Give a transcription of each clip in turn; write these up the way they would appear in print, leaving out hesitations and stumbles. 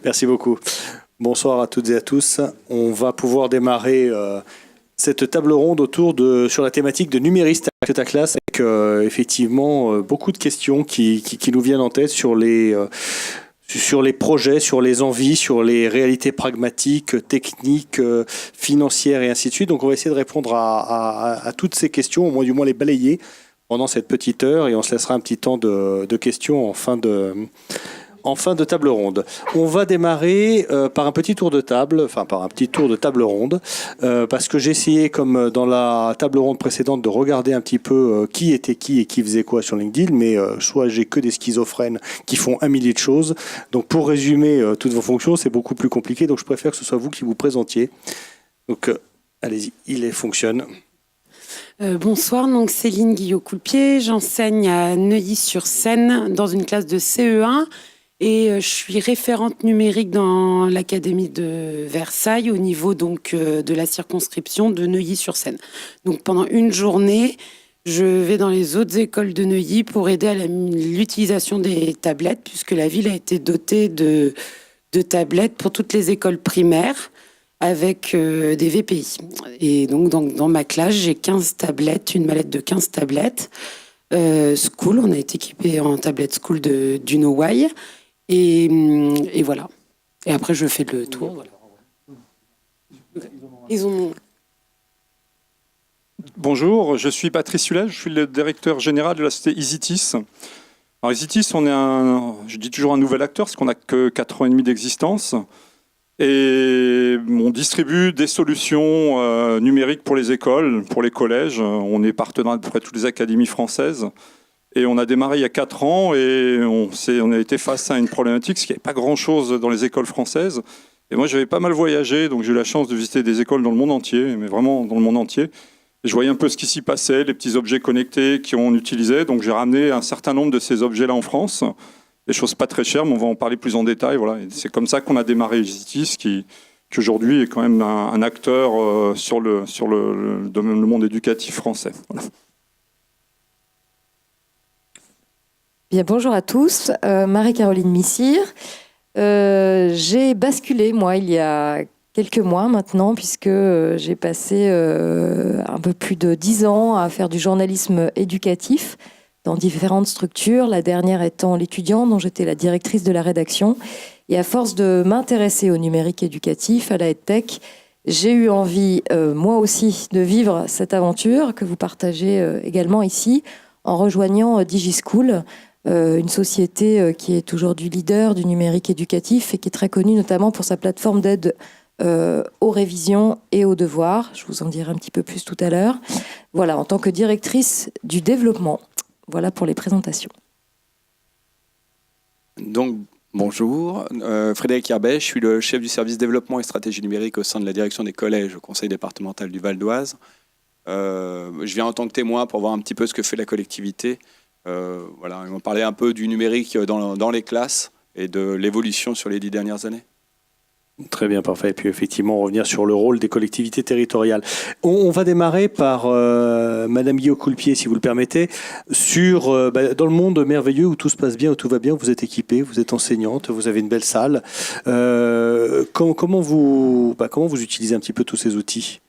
Merci beaucoup. Bonsoir à toutes et à tous. On va pouvoir démarrer cette table ronde sur la thématique de numériste avec ta classe, avec effectivement beaucoup de questions qui nous viennent en tête sur les projets, sur les envies, sur les réalités pragmatiques, techniques, financières et ainsi de suite. Donc on va essayer de répondre à toutes ces questions, au moins du moins les balayer pendant cette petite heure, et on se laissera un petit temps de questions en fin de table ronde. On va démarrer par un petit tour de table, ronde, parce que j'ai essayé, comme dans la table ronde précédente, de regarder un petit peu qui était qui et qui faisait quoi sur LinkedIn, mais soit j'ai que des schizophrènes qui font un millier de choses. Donc pour résumer toutes vos fonctions, c'est beaucoup plus compliqué, donc je préfère que ce soit vous qui vous présentiez. Donc allez-y, il fonctionne. Bonsoir, donc Céline Guillot-Coulpier, j'enseigne à Neuilly-sur-Seine dans une classe de CE1 et je suis référente numérique dans l'académie de Versailles au niveau donc de la circonscription de Neuilly-sur-Seine. Donc pendant une journée, je vais dans les autres écoles de Neuilly pour aider à l'utilisation des tablettes, puisque la ville a été dotée de tablettes pour toutes les écoles primaires, avec des VPI. Et donc, dans ma classe, j'ai 15 tablettes, une mallette de 15 tablettes. School, on a été équipé en tablette School du Noway. Et voilà. Et après, je fais le tour. Voilà. Bonjour, je suis Patrice Sulel, je suis le directeur général de la société EasyTis. Alors EasyTis, je dis toujours un nouvel acteur, parce qu'on n'a que 4 ans et demi d'existence. Et on distribue des solutions numériques pour les écoles, pour les collèges. On est partenaire à peu près toutes les académies françaises. Et on a démarré il y a 4 ans et on a été face à une problématique, parce qu'il n'y avait pas grand-chose dans les écoles françaises. Et moi, j'avais pas mal voyagé, donc j'ai eu la chance de visiter des écoles dans le monde entier, mais vraiment dans le monde entier. Et je voyais un peu ce qui s'y passait, les petits objets connectés qu'on utilisait. Donc j'ai ramené un certain nombre de ces objets-là en France. Des choses pas très chères, mais on va en parler plus en détail. Voilà. Et c'est comme ça qu'on a démarré EasyTis, qui aujourd'hui est quand même un acteur sur le monde éducatif français. Voilà. Bien, bonjour à tous, Marie-Caroline Missire. J'ai basculé, moi, il y a quelques mois maintenant, puisque j'ai passé un peu plus de 10 ans à faire du journalisme éducatif dans différentes structures, la dernière étant l'Étudiant, dont j'étais la directrice de la rédaction. Et à force de m'intéresser au numérique éducatif, à la EdTech, j'ai eu envie, moi aussi, de vivre cette aventure que vous partagez également ici, en rejoignant DigiSchool, une société qui est aujourd'hui leader du numérique éducatif et qui est très connue notamment pour sa plateforme d'aide aux révisions et aux devoirs. Je vous en dirai un petit peu plus tout à l'heure. Voilà, en tant que directrice du développement. Voilà pour les présentations. Donc, bonjour. Frédéric Herbet, je suis le chef du service développement et stratégie numérique au sein de la direction des collèges au conseil départemental du Val d'Oise. Je viens en tant que témoin pour voir un petit peu ce que fait la collectivité. Voilà, on va parler un peu du numérique dans les classes et de l'évolution sur les 10 dernières années. Très bien, parfait. Et puis effectivement, revenir sur le rôle des collectivités territoriales. On va démarrer par Madame Guillot-Coulpier, si vous le permettez, dans le monde merveilleux où tout se passe bien, où tout va bien, où vous êtes équipée, vous êtes enseignante, vous avez une belle salle. Comment vous utilisez un petit peu tous ces outils ?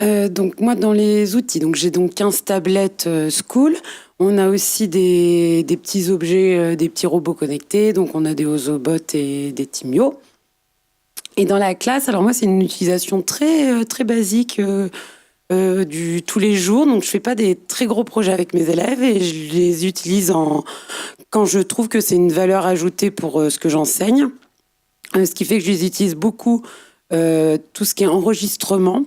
Donc moi, dans les outils, j'ai 15 tablettes School. On a aussi des petits objets, des petits robots connectés. Donc on a des Ozobots et des Timio. Et dans la classe, alors moi, c'est une utilisation très, très basique du tous les jours. Donc je fais pas des très gros projets avec mes élèves et je les utilise quand je trouve que c'est une valeur ajoutée pour ce que j'enseigne. Ce qui fait que je les utilise beaucoup, tout ce qui est enregistrement.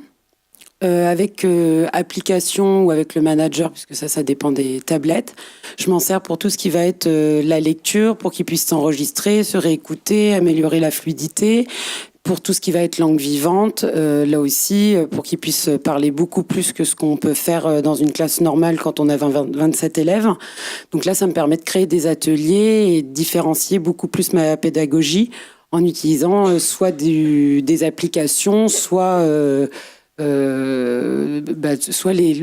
Avec application ou avec le manager, puisque ça dépend des tablettes. Je m'en sers pour tout ce qui va être la lecture, pour qu'ils puissent s'enregistrer, se réécouter, améliorer la fluidité. Pour tout ce qui va être langue vivante, là aussi, pour qu'ils puissent parler beaucoup plus que ce qu'on peut faire dans une classe normale quand on a 27 élèves. Donc là, ça me permet de créer des ateliers et de différencier beaucoup plus ma pédagogie en utilisant soit des applications, soit le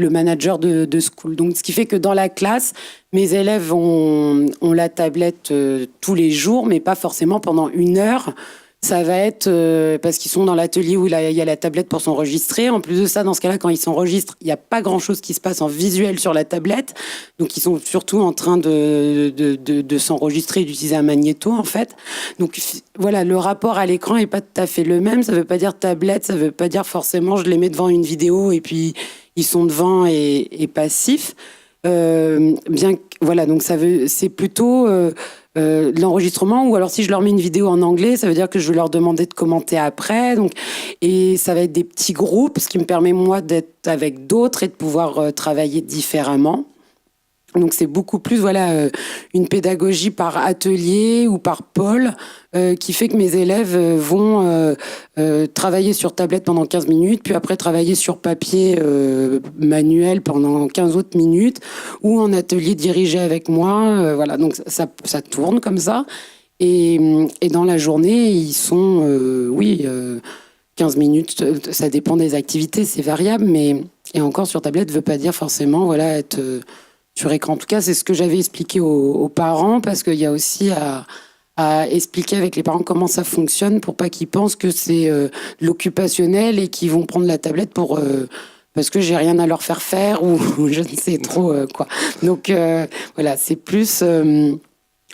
manager de school. Donc, ce qui fait que dans la classe, mes élèves ont la tablette tous les jours, mais pas forcément pendant 1 heure, Ça va être parce qu'ils sont dans l'atelier où il y a la tablette pour s'enregistrer. En plus de ça, dans ce cas-là, quand ils s'enregistrent, il n'y a pas grand-chose qui se passe en visuel sur la tablette. Donc, ils sont surtout en train de s'enregistrer et d'utiliser un magnéto, en fait. Donc, voilà, le rapport à l'écran n'est pas tout à fait le même. Ça ne veut pas dire tablette, ça ne veut pas dire forcément je les mets devant une vidéo et puis ils sont devant et passifs. Voilà, donc c'est plutôt de l'enregistrement, ou alors si je leur mets une vidéo en anglais, ça veut dire que je vais leur demander de commenter après. Donc, et ça va être des petits groupes, ce qui me permet moi d'être avec d'autres et de pouvoir travailler différemment. Donc c'est beaucoup plus une pédagogie par atelier ou par pôle qui fait que mes élèves vont travailler sur tablette pendant 15 minutes, puis après travailler sur papier manuel pendant 15 autres minutes, ou en atelier dirigé avec moi. Voilà, donc ça tourne comme ça. Et dans la journée, ils sont, 15 minutes, ça dépend des activités, c'est variable, mais et encore sur tablette ne veut pas dire forcément être... sur écran. En tout cas, c'est ce que j'avais expliqué aux parents, parce qu'il y a aussi à expliquer avec les parents comment ça fonctionne pour pas qu'ils pensent que c'est de l'occupationnel et qu'ils vont prendre la tablette parce que j'ai rien à leur faire faire ou je ne sais trop quoi. Donc voilà, c'est plus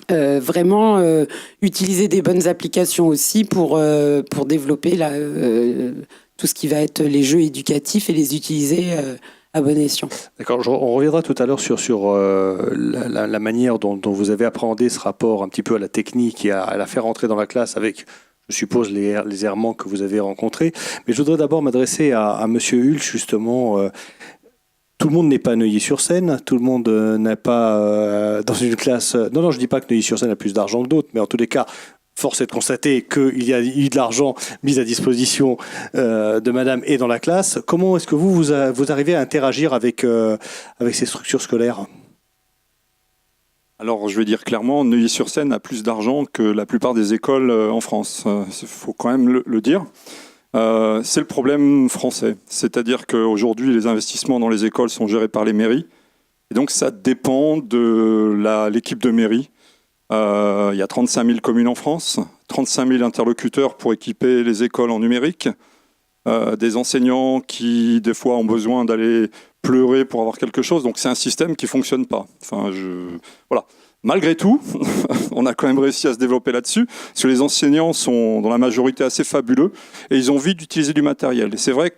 vraiment utiliser des bonnes applications aussi pour développer tout ce qui va être les jeux éducatifs et les utiliser à bon escient. D'accord, on reviendra tout à l'heure sur la manière dont vous avez appréhendé ce rapport un petit peu à la technique et à la faire entrer dans la classe avec, je suppose, les errements que vous avez rencontrés. Mais je voudrais d'abord m'adresser à Monsieur Hulch, justement. Tout le monde n'est pas à Neuilly-sur-Seine, tout le monde n'est pas dans une classe... Non, je ne dis pas que Neuilly-sur-Seine a plus d'argent que d'autres, mais en tous les cas... Force est de constater qu'il y a eu de l'argent mis à disposition de madame et dans la classe. Comment est-ce que vous arrivez à interagir avec ces structures scolaires ? Alors, je vais dire clairement, Neuilly-sur-Seine a plus d'argent que la plupart des écoles en France. Il faut quand même le dire. C'est le problème français. C'est-à-dire qu'aujourd'hui, les investissements dans les écoles sont gérés par les mairies. Et donc, ça dépend de l'équipe de mairie. Il y a 35 000 communes en France, 35 000 interlocuteurs pour équiper les écoles en numérique, des enseignants qui, des fois, ont besoin d'aller pleurer pour avoir quelque chose. Donc, c'est un système qui ne fonctionne pas. Voilà. Malgré tout, on a quand même réussi à se développer là-dessus, parce que les enseignants sont, dans la majorité, assez fabuleux, et ils ont envie d'utiliser du matériel. Et c'est vrai que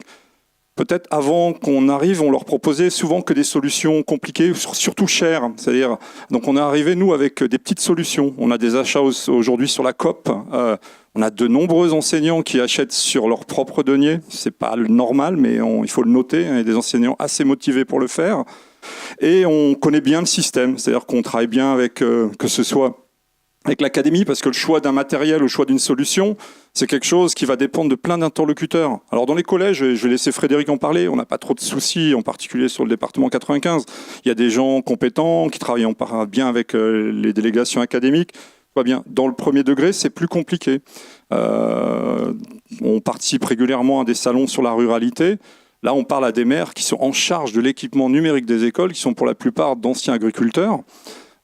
peut-être avant qu'on arrive, on leur proposait souvent que des solutions compliquées, surtout chères. C'est-à-dire, donc on est arrivé, nous, avec des petites solutions. On a des achats aujourd'hui sur la COP. On a de nombreux enseignants qui achètent sur leur propre denier. C'est pas le normal, mais il faut le noter. Il y a des enseignants assez motivés pour le faire. Et on connaît bien le système. C'est-à-dire qu'on travaille bien avec, que ce soit avec l'académie, parce que le choix d'un matériel, le choix d'une solution, c'est quelque chose qui va dépendre de plein d'interlocuteurs. Alors dans les collèges, je vais laisser Frédéric en parler, on n'a pas trop de soucis, en particulier sur le département 95. Il y a des gens compétents qui travaillent bien avec les délégations académiques. Bien. Dans le premier degré, c'est plus compliqué. On participe régulièrement à des salons sur la ruralité. Là, on parle à des maires qui sont en charge de l'équipement numérique des écoles, qui sont pour la plupart d'anciens agriculteurs.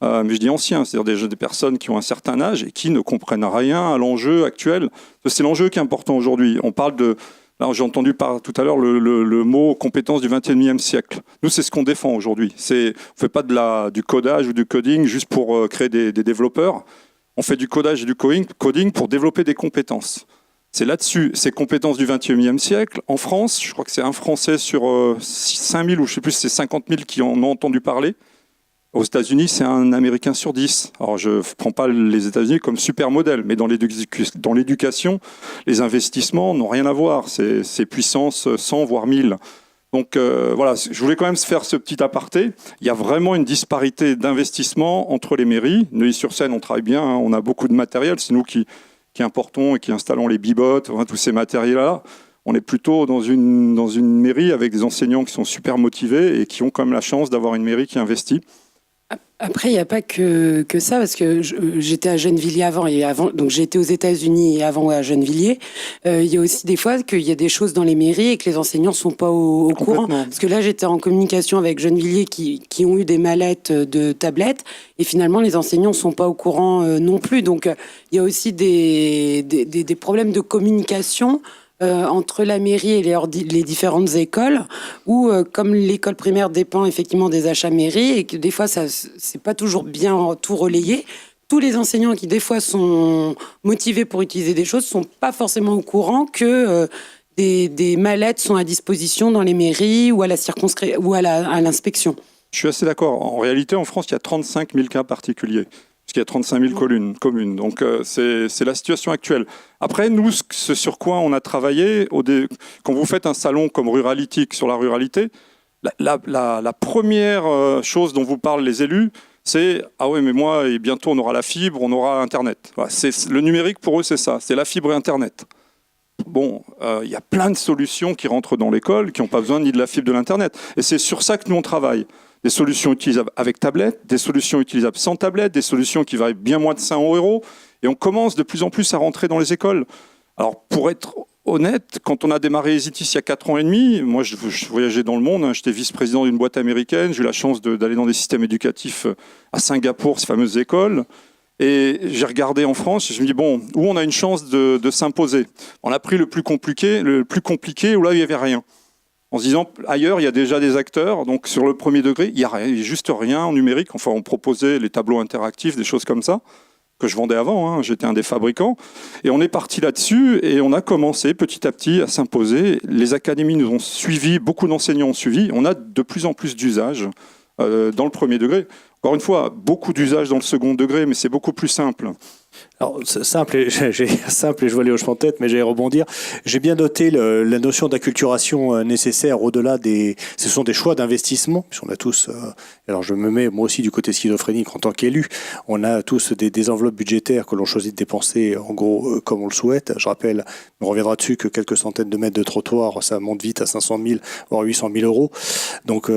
Mais je dis anciens, c'est-à-dire des personnes qui ont un certain âge et qui ne comprennent rien à l'enjeu actuel. C'est l'enjeu qui est important aujourd'hui. On parle de... Là, j'ai entendu tout à l'heure le mot compétences du 21e siècle. Nous, c'est ce qu'on défend aujourd'hui. On ne fait pas du codage ou du coding juste pour créer des développeurs. On fait du codage et du coding pour développer des compétences. C'est là-dessus, ces compétences du 21e siècle. En France, je crois que c'est un Français sur 5 000 ou je ne sais plus, c'est 50 000 qui en ont entendu parler. Aux États-Unis, c'est un Américain sur 10. Alors, je ne prends pas les États-Unis comme super modèle, mais dans l'éducation, les investissements n'ont rien à voir. C'est puissance 100, voire 1000. Donc, voilà, je voulais quand même faire ce petit aparté. Il y a vraiment une disparité d'investissement entre les mairies. Neuilly-sur-Seine, on travaille bien, hein, on a beaucoup de matériel. C'est nous qui importons et qui installons les bibottes, tous ces matériels-là. On est plutôt dans une mairie avec des enseignants qui sont super motivés et qui ont quand même la chance d'avoir une mairie qui investit. Après, il n'y a pas que ça, parce que j'étais à Gennevilliers avant, donc j'ai été aux États-Unis et avant à Gennevilliers. Il y a aussi des fois qu'il y a des choses dans les mairies et que les enseignants ne sont pas au courant. Parce que là, j'étais en communication avec Gennevilliers qui ont eu des mallettes de tablettes, et finalement, les enseignants ne sont pas au courant non plus. Donc, il y a aussi des problèmes de communication entre la mairie et les différentes écoles, où comme l'école primaire dépend effectivement des achats mairie et que des fois ça c'est pas toujours bien tout relayé, tous les enseignants qui des fois sont motivés pour utiliser des choses sont pas forcément au courant que des mallettes sont à disposition dans les mairies ou à la circonscription ou à l'inspection. Je suis assez d'accord. En réalité, en France, il y a 35 000 cas particuliers, puisqu'il y a 35 000 communes. Donc, c'est la situation actuelle. Après, nous, ce sur quoi on a travaillé, quand vous faites un salon comme Ruralitique sur la ruralité, la première chose dont vous parlent les élus, c'est « Ah ouais, mais moi, et bientôt on aura la fibre, on aura Internet. » Voilà, le numérique, pour eux, c'est ça, c'est la fibre et Internet. Bon, il y a plein de solutions qui rentrent dans l'école, qui n'ont pas besoin ni de la fibre de l'Internet. Et c'est sur ça que nous, on travaille. Des solutions utilisables avec tablette, des solutions utilisables sans tablette, des solutions qui valent bien moins de 5 €. Et on commence de plus en plus à rentrer dans les écoles. Alors, pour être honnête, quand on a démarré Easytis il y a 4 ans et demi, moi, je voyageais dans le monde, hein, j'étais vice-président d'une boîte américaine, j'ai eu la chance d'aller dans des systèmes éducatifs à Singapour, ces fameuses écoles. Et j'ai regardé en France, et je me dis, bon, où on a une chance de s'imposer? On a pris le plus compliqué, où là, il n'y avait rien. En se disant, ailleurs, il y a déjà des acteurs, donc sur le premier degré, il n'y a juste rien en numérique. Enfin, on proposait les tableaux interactifs, des choses comme ça, que je vendais avant, hein. J'étais un des fabricants. Et on est parti là-dessus, et on a commencé petit à petit à s'imposer. Les académies nous ont suivis, beaucoup d'enseignants ont suivi. On a de plus en plus d'usages dans le premier degré. Encore une fois, beaucoup d'usages dans le second degré, mais c'est beaucoup plus simple. Alors, simple et je vois les hochements de tête, mais j'allais rebondir. J'ai bien noté la notion d'acculturation nécessaire au-delà ce sont des choix d'investissement, puisqu'on a tous, alors je me mets moi aussi du côté schizophrénique en tant qu'élu, on a tous des enveloppes budgétaires que l'on choisit de dépenser en gros comme on le souhaite. Je rappelle, on reviendra dessus que quelques centaines de mètres de trottoir, ça monte vite à 500 000, voire 800 000 €. Donc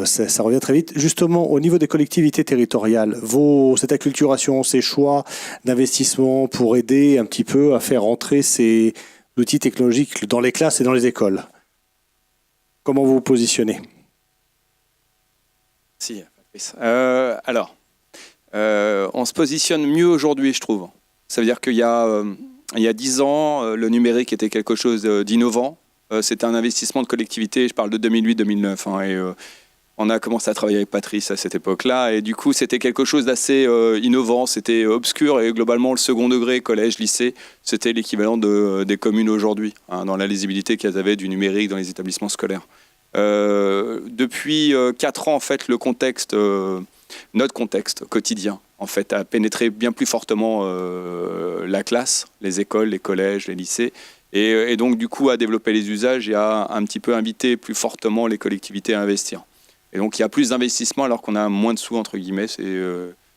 ça revient très vite. Justement, au niveau des collectivités territoriales, cette acculturation, ces choix d'investissement pour aider un petit peu à faire rentrer ces outils technologiques dans les classes et dans les écoles. Comment vous vous positionnez? Si, Patrice. Alors, on se positionne mieux aujourd'hui, je trouve. Ça veut dire qu'il y a 10 ans, le numérique était quelque chose d'innovant. C'était un investissement de collectivité, je parle de 2008-2009. Hein, et on a commencé à travailler avec Patrice à cette époque-là, et du coup, c'était quelque chose d'assez innovant, c'était obscur, et globalement, le second degré, collège, lycée, c'était l'équivalent des communes aujourd'hui, hein, dans la lisibilité qu'elles avaient du numérique dans les établissements scolaires. Depuis 4 ans, en fait, notre contexte quotidien, en fait, a pénétré bien plus fortement la classe, les écoles, les collèges, les lycées, et donc, du coup, a développé les usages et a un petit peu invité plus fortement les collectivités à investir. Et donc, il y a plus d'investissement alors qu'on a moins de sous, entre guillemets. C'est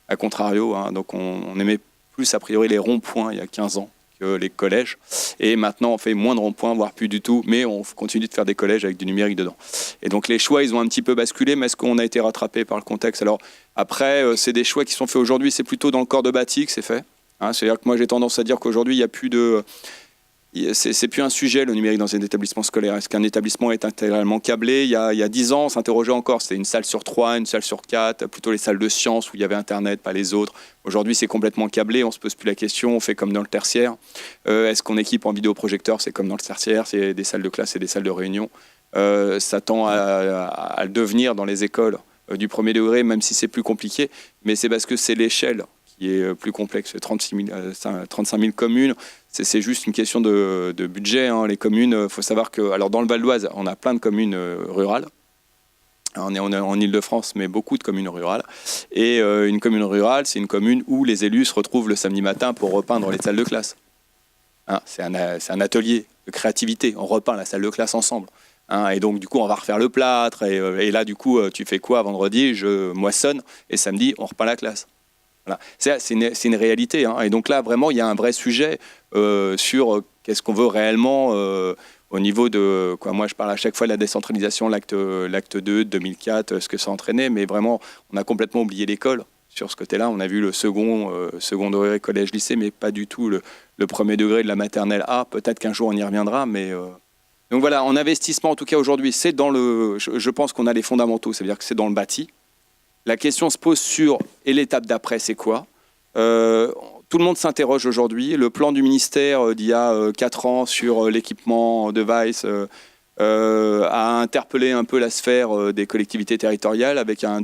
à contrario. Hein, donc, on aimait plus, a priori, les ronds-points il y a 15 ans que les collèges. Et maintenant, on fait moins de ronds-points, voire plus du tout. Mais on continue de faire des collèges avec du numérique dedans. Et donc, les choix, ils ont un petit peu basculé. Mais est-ce qu'on a été rattrapé par le contexte? Alors, après, c'est des choix qui sont faits aujourd'hui. C'est plutôt dans le corps de bâti que c'est fait. Hein, c'est-à-dire que moi, j'ai tendance à dire qu'aujourd'hui, il n'y a plus de... C'est plus un sujet, le numérique dans un établissement scolaire. Est-ce qu'un établissement est intégralement câblé? Il y a 10 ans, on s'interrogeait encore. C'était une salle sur 3, une salle sur 4, plutôt les salles de sciences où il y avait Internet, pas les autres. Aujourd'hui, c'est complètement câblé. On ne se pose plus la question. On fait comme dans le tertiaire. Est-ce qu'on équipe en vidéoprojecteur? C'est comme dans le tertiaire. C'est des salles de classe et des salles de réunion. Ça tend à le devenir dans les écoles du premier degré, même si c'est plus compliqué. Mais c'est parce que c'est l'échelle qui est plus complexe. 35 000 communes, c'est juste une question de budget. Hein. Les communes, il faut savoir que, alors dans le Val d'Oise, on a plein de communes rurales. On est en Ile-de-France, mais beaucoup de communes rurales. Et une commune rurale, c'est une commune où les élus se retrouvent le samedi matin pour repeindre les salles de classe. Hein, c'est un atelier de créativité. On repeint la salle de classe ensemble. Hein, et donc, du coup, on va refaire le plâtre. Et là, du coup, tu fais quoi vendredi? Je moissonne. Et samedi, on repeint la classe. Voilà. C'est une réalité. Hein. Et donc là, vraiment, il y a un vrai sujet sur qu'est-ce qu'on veut réellement au niveau de quoi. Moi, je parle à chaque fois de la décentralisation, l'acte 2 de 2004, ce que ça entraînait, mais vraiment, on a complètement oublié l'école. Sur ce côté-là, on a vu le second degré, collège, lycée, mais pas du tout le premier degré de la maternelle A. Peut-être qu'un jour on y reviendra, mais donc voilà, en investissement en tout cas aujourd'hui, c'est dans le. Je pense qu'on a les fondamentaux, ça veut dire que c'est dans le bâti. La question se pose sur et l'étape d'après, c'est quoi? Tout le monde s'interroge aujourd'hui. Le plan du ministère d'il y a 4 ans sur l'équipement device a interpellé un peu la sphère des collectivités territoriales avec un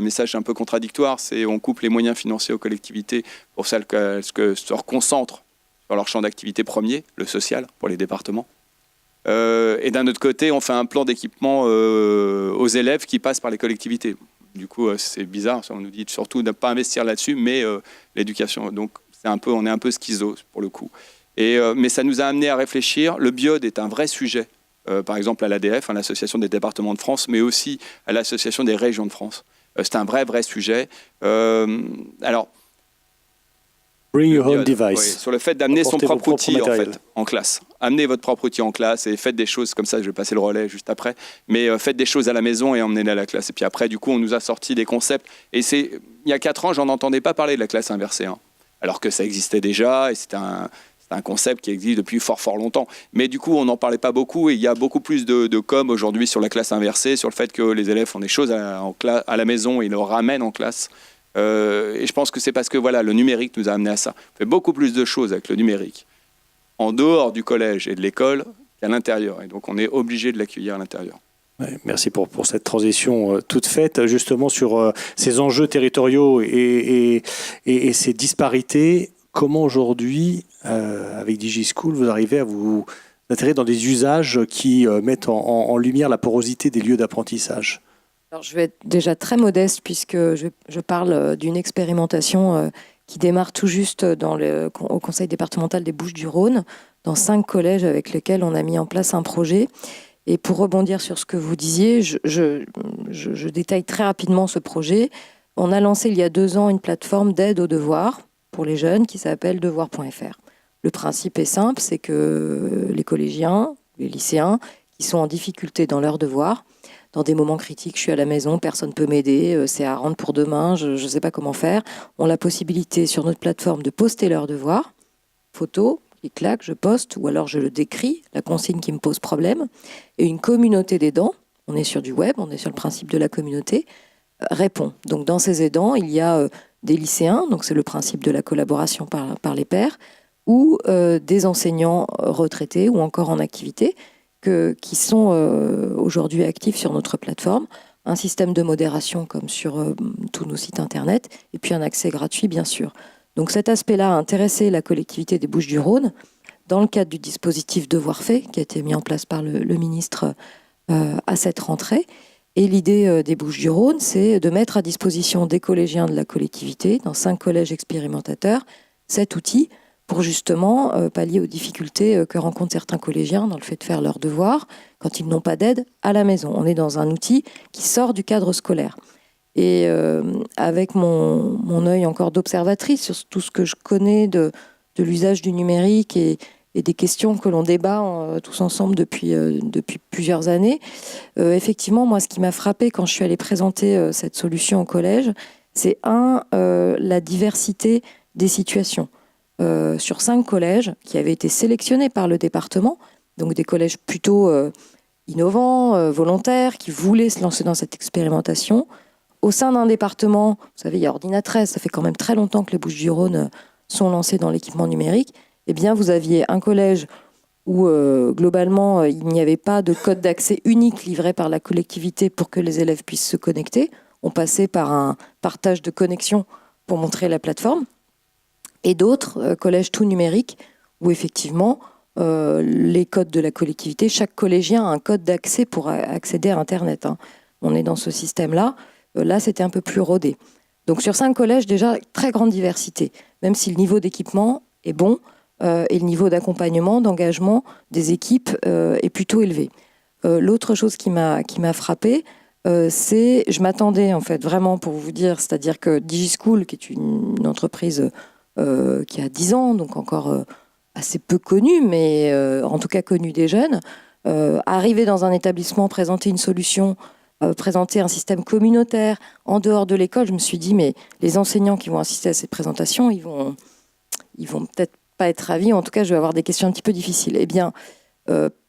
message un peu contradictoire. C'est on coupe les moyens financiers aux collectivités pour celles que se reconcentrent sur leur champ d'activité premier, le social, pour les départements. Et d'un autre côté, on fait un plan d'équipement aux élèves qui passe par les collectivités. Du coup, c'est bizarre. On nous dit surtout de ne pas investir là-dessus, mais l'éducation. Donc, on est un peu schizo pour le coup. Mais ça nous a amené à réfléchir. Le BIOD est un vrai sujet. Par exemple, à l'ADF, l'Association des départements de France, mais aussi à l'Association des régions de France. C'est un vrai sujet. Alors, Bring your own device. Oui, sur le fait d'amener son propre outil en classe. Amenez votre propre outil en classe et faites des choses comme ça. Je vais passer le relais juste après. Mais faites des choses à la maison et emmenez-les à la classe. Et puis après, du coup, on nous a sorti des concepts. Et il y a 4 ans, j'en entendais pas parler de la classe inversée. Alors que ça existait déjà et c'est un concept qui existe depuis fort longtemps. Mais du coup, on n'en parlait pas beaucoup et il y a beaucoup plus de com aujourd'hui sur la classe inversée, sur le fait que les élèves font des choses à la maison et ils le ramènent en classe. Et je pense que c'est parce que le numérique nous a amené à ça. On fait beaucoup plus de choses avec le numérique en dehors du collège et de l'école qu'à l'intérieur. Et donc, on est obligé de l'accueillir à l'intérieur. Ouais, merci pour cette transition toute faite, justement sur ces enjeux territoriaux et ces disparités. Comment aujourd'hui, avec DigiSchool, vous arrivez à vous intéresser dans des usages qui mettent en lumière la porosité des lieux d'apprentissage? Alors, je vais être déjà très modeste puisque je parle d'une expérimentation qui démarre tout juste au Conseil départemental des Bouches-du-Rhône, dans 5 collèges avec lesquels on a mis en place un projet. Et pour rebondir sur ce que vous disiez, je détaille très rapidement ce projet. On a lancé il y a 2 ans une plateforme d'aide aux devoirs pour les jeunes qui s'appelle devoir.fr. Le principe est simple, c'est que les collégiens, les lycéens qui sont en difficulté dans leurs devoirs, dans des moments critiques, je suis à la maison, personne ne peut m'aider, c'est à rendre pour demain, je ne sais pas comment faire, ont la possibilité sur notre plateforme de poster leurs devoirs, photo, clic-clac, je poste, ou alors je le décris, la consigne qui me pose problème, et une communauté d'aidants, on est sur du web, on est sur le principe de la communauté, répond. Donc dans ces aidants, il y a des lycéens, donc c'est le principe de la collaboration par les pairs, ou des enseignants retraités ou encore en activité, qui sont aujourd'hui actifs sur notre plateforme, un système de modération comme sur tous nos sites internet, et puis un accès gratuit bien sûr. Donc cet aspect-là a intéressé la collectivité des Bouches-du-Rhône dans le cadre du dispositif Devoir fait, qui a été mis en place par le ministre à cette rentrée. Et l'idée des Bouches-du-Rhône, c'est de mettre à disposition des collégiens de la collectivité, dans 5 collèges expérimentateurs, cet outil pour justement pallier aux difficultés que rencontrent certains collégiens dans le fait de faire leurs devoirs quand ils n'ont pas d'aide à la maison. On est dans un outil qui sort du cadre scolaire. Et avec mon œil encore d'observatrice sur tout ce que je connais de l'usage du numérique et des questions que l'on débat tous ensemble depuis plusieurs années, effectivement, moi, ce qui m'a frappé quand je suis allée présenter cette solution au collège, c'est la diversité des situations. Sur 5 collèges qui avaient été sélectionnés par le département, donc des collèges plutôt innovants, volontaires, qui voulaient se lancer dans cette expérimentation. Au sein d'un département, vous savez, il y a Ordina13, ça fait quand même très longtemps que les Bouches-du-Rhône sont lancées dans l'équipement numérique. Eh bien, vous aviez un collège où, globalement, il n'y avait pas de code d'accès unique livré par la collectivité pour que les élèves puissent se connecter. On passait par un partage de connexion pour montrer la plateforme. Et d'autres collèges tout numériques où effectivement les codes de la collectivité, chaque collégien a un code d'accès pour accéder à Internet. On est dans ce système-là. Là, c'était un peu plus rodé. Donc sur 5 collèges, déjà, très grande diversité, même si le niveau d'équipement est bon et le niveau d'accompagnement, d'engagement des équipes est plutôt élevé. L'autre chose qui m'a frappée, c'est, je m'attendais en fait vraiment pour vous dire, c'est-à-dire que DigiSchool, qui est une entreprise qui a 10 ans, donc encore assez peu connu, mais en tout cas connu des jeunes. Arriver dans un établissement, présenter une solution, présenter un système communautaire en dehors de l'école, je me suis dit, mais les enseignants qui vont assister à cette présentation, ils vont peut-être pas être ravis. En tout cas, je vais avoir des questions un petit peu difficiles. Eh bien,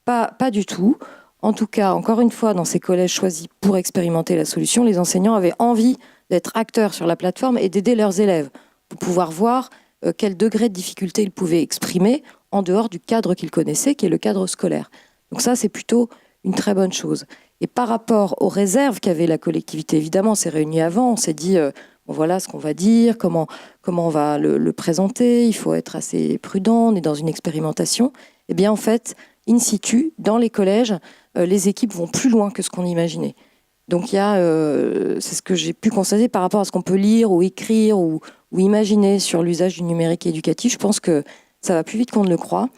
pas du tout. En tout cas, encore une fois, dans ces collèges choisis pour expérimenter la solution, les enseignants avaient envie d'être acteurs sur la plateforme et d'aider leurs élèves pour pouvoir voir quel degré de difficulté ils pouvaient exprimer en dehors du cadre qu'ils connaissaient, qui est le cadre scolaire. Donc ça, c'est plutôt une très bonne chose. Et par rapport aux réserves qu'avait la collectivité, évidemment, on s'est réunis avant, on s'est dit, bon, voilà ce qu'on va dire, comment on va le présenter, il faut être assez prudent, on est dans une expérimentation. Eh bien, en fait, in situ, dans les collèges, les équipes vont plus loin que ce qu'on imaginait. Donc, il y a, c'est ce que j'ai pu constater par rapport à ce qu'on peut lire ou écrire ou imaginer sur l'usage du numérique éducatif. Je pense que ça va plus vite qu'on ne le croit.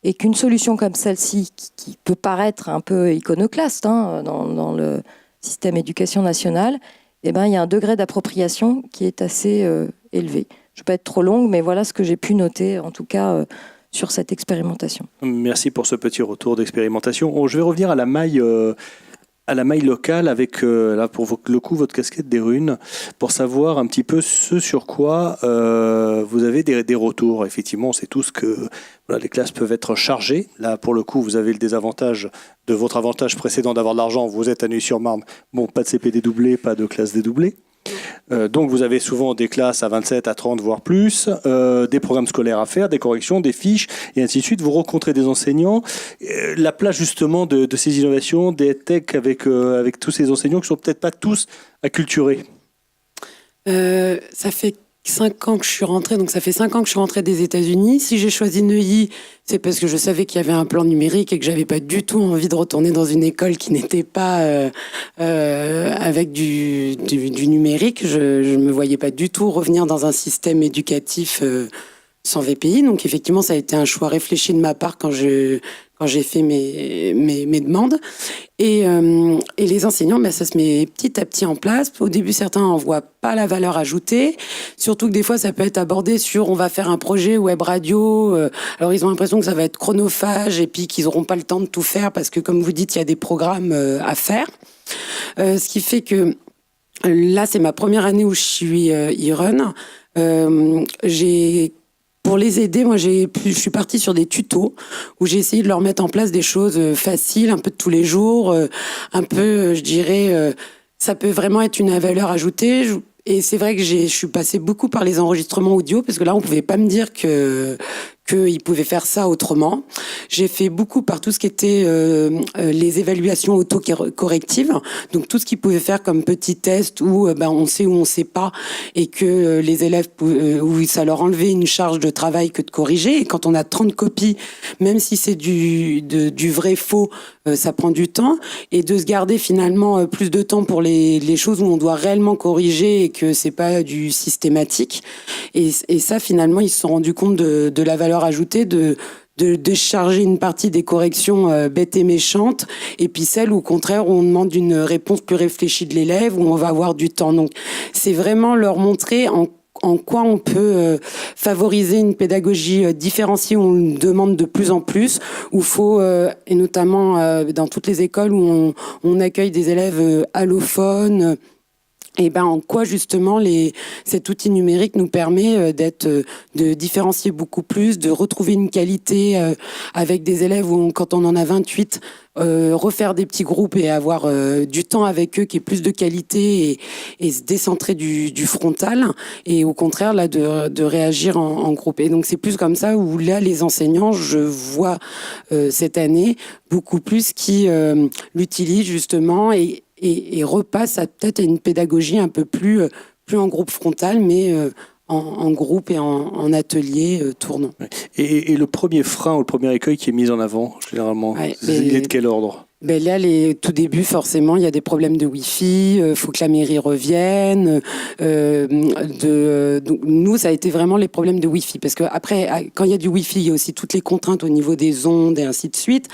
Et qu'une solution comme celle-ci, qui peut paraître un peu iconoclaste dans le système éducation nationale, eh ben, il y a un degré d'appropriation qui est assez élevé. Je ne vais pas être trop longue, mais voilà ce que j'ai pu noter, en tout cas, sur cette expérimentation. Merci pour ce petit retour d'expérimentation. Je vais revenir à la maille locale avec, là, pour le coup, votre casquette des runes, pour savoir un petit peu ce sur quoi vous avez des retours. Effectivement, on sait tous que les classes peuvent être chargées. Là, pour le coup, vous avez le désavantage de votre avantage précédent d'avoir de l'argent. Vous êtes à Neuilly-sur-Marne. Bon, pas de CP dédoublé, pas de classe dédoublée. Donc vous avez souvent des classes à 27, à 30, voire plus, des programmes scolaires à faire, des corrections, des fiches, et ainsi de suite. Vous rencontrez des enseignants. La place justement de ces innovations, des tech avec tous ces enseignants qui ne sont peut-être pas tous acculturés. Ça fait 5 ans que je suis rentrée, donc ça fait 5 ans que je suis rentrée des États-Unis. Si j'ai choisi Neuilly, c'est parce que je savais qu'il y avait un plan numérique et que j'avais pas du tout envie de retourner dans une école qui n'était pas avec du numérique. Je me voyais pas du tout revenir dans un système éducatif sans VPI. Donc effectivement, ça a été un choix réfléchi de ma part quand j'ai fait mes demandes. Et les enseignants, ça se met petit à petit en place. Au début, certains n'en voient pas la valeur ajoutée. Surtout que des fois, ça peut être abordé sur on va faire un projet web radio. Alors, ils ont l'impression que ça va être chronophage et puis qu'ils n'auront pas le temps de tout faire parce que, comme vous dites, il y a des programmes à faire. Ce qui fait que là, c'est ma première année où je suis e-run. Pour les aider, moi, je suis partie sur des tutos où j'ai essayé de leur mettre en place des choses faciles, un peu de tous les jours, un peu, je dirais, ça peut vraiment être une valeur ajoutée. Et c'est vrai que je suis passée beaucoup par les enregistrements audio parce que là, on pouvait pas me dire qu'ils pouvaient faire ça autrement. J'ai fait beaucoup par tout ce qui était les évaluations auto-correctives, donc tout ce qu'ils pouvaient faire comme petits tests où on sait ou on sait pas et que les élèves, où ça leur enlevait une charge de travail que de corriger. Et quand on a 30 copies, même si c'est du vrai faux, ça prend du temps. Et de se garder finalement plus de temps pour les choses où on doit réellement corriger et que c'est pas du systématique. Et ça, finalement, ils se sont rendus compte de la valeur ajoutée de décharger une partie des corrections bêtes et méchantes, et puis celles où, au contraire, on demande une réponse plus réfléchie de l'élève, où on va avoir du temps. Donc, c'est vraiment leur montrer en quoi on peut favoriser une pédagogie différenciée où on le demande de plus en plus, où il faut, et notamment dans toutes les écoles où on accueille des élèves allophones, et en quoi justement cet outil numérique nous permet de différencier beaucoup plus, de retrouver une qualité avec des élèves où quand on en a 28, refaire des petits groupes et avoir du temps avec eux qui est plus de qualité et se décentrer du frontal, et au contraire là de réagir en groupe. Et donc c'est plus comme ça où là les enseignants, je vois cette année beaucoup plus qui l'utilisent justement et repasse à peut-être à une pédagogie un peu plus en groupe frontal, mais en groupe et en atelier tournant. Et le premier frein ou le premier écueil qui est mis en avant, généralement, il est de quel ordre ? Là, tout début, forcément, il y a des problèmes de Wi-Fi, faut que la mairie revienne. Donc, nous, ça a été vraiment les problèmes de Wi-Fi. Parce que après, quand il y a du Wi-Fi, il y a aussi toutes les contraintes au niveau des ondes et ainsi de suite.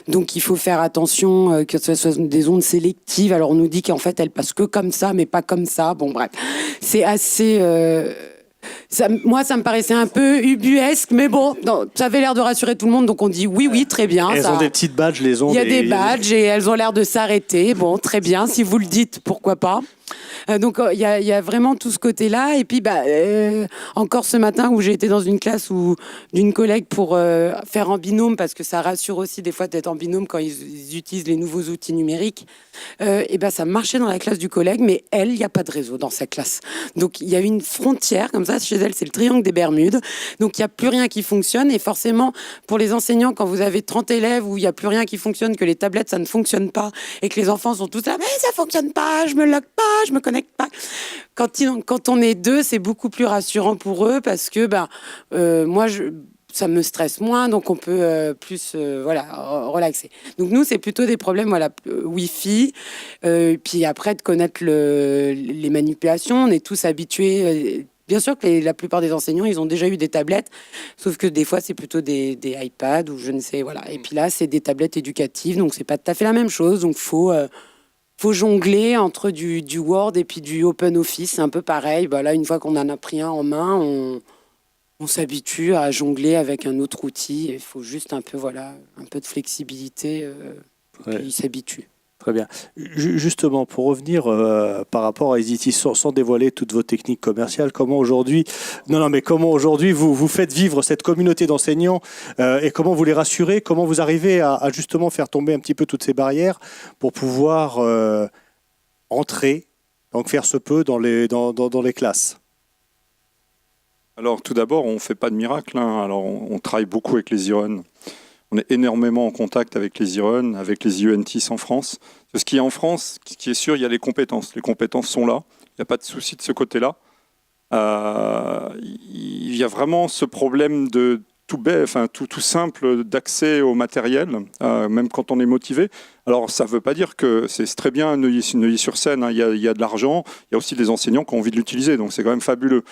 Donc, il faut faire attention que ce soit des ondes sélectives. Alors, on nous dit qu'en fait, elles passent que comme ça, mais pas comme ça. Bon, bref. C'est assez... Moi, ça me paraissait un peu ubuesque, mais bon, non, ça avait l'air de rassurer tout le monde, donc on dit oui, très bien. Elles ont des petites badges, les ont. Il y a des badges et elles ont l'air de s'arrêter. Bon, très bien, si vous le dites, pourquoi pas. Donc il y a vraiment tout ce côté-là. Et puis encore ce matin où j'ai été dans une classe d'une collègue pour faire en binôme, parce que ça rassure aussi des fois d'être en binôme quand ils utilisent les nouveaux outils numériques. Ça marchait dans la classe du collègue, mais elle, il n'y a pas de réseau dans sa classe. Donc il y a une frontière comme ça chez elle, c'est le triangle des Bermudes. Donc il n'y a plus rien qui fonctionne. Et forcément, pour les enseignants, quand vous avez 30 élèves où il n'y a plus rien qui fonctionne, que les tablettes ça ne fonctionne pas et que les enfants sont tous là, mais ça fonctionne pas, je me log pas, je me connecte pas. Quand on est deux, c'est beaucoup plus rassurant pour eux parce que ça me stresse moins, donc on peut plus relaxer. Donc nous, c'est plutôt des problèmes Wi-Fi, puis après de connaître les manipulations. On est tous habitués. Bien sûr que la plupart des enseignants, ils ont déjà eu des tablettes, sauf que des fois, c'est plutôt des iPads ou je ne sais, voilà. Et puis là, c'est des tablettes éducatives, donc c'est pas tout à fait la même chose. Donc faut jongler entre du Word et puis du Open Office. C'est un peu pareil. Là, une fois qu'on en a pris un en main, on s'habitue à jongler avec un autre outil. Il faut juste un peu de flexibilité. Puis il s'habitue. Très bien. Justement, pour revenir par rapport à EasyTeach, sans dévoiler toutes vos techniques commerciales, comment aujourd'hui vous faites vivre cette communauté d'enseignants et comment vous les rassurez, comment vous arrivez à justement faire tomber un petit peu toutes ces barrières pour pouvoir entrer, donc faire ce peu dans les classes? Alors tout d'abord, on ne fait pas de miracle. Alors on travaille beaucoup avec les IRUN. On est énormément en contact avec les IRUN, avec les IENTIS en France. Ce qui est en France, ce qui est sûr, il y a les compétences. Les compétences sont là. Il n'y a pas de souci de ce côté-là. Il y a vraiment ce problème de tout simple d'accès au matériel, même quand on est motivé. Alors ça ne veut pas dire que c'est très bien Neuilly-sur-Seine. Il y a de l'argent. Il y a aussi des enseignants qui ont envie de l'utiliser. Donc c'est quand même fabuleux.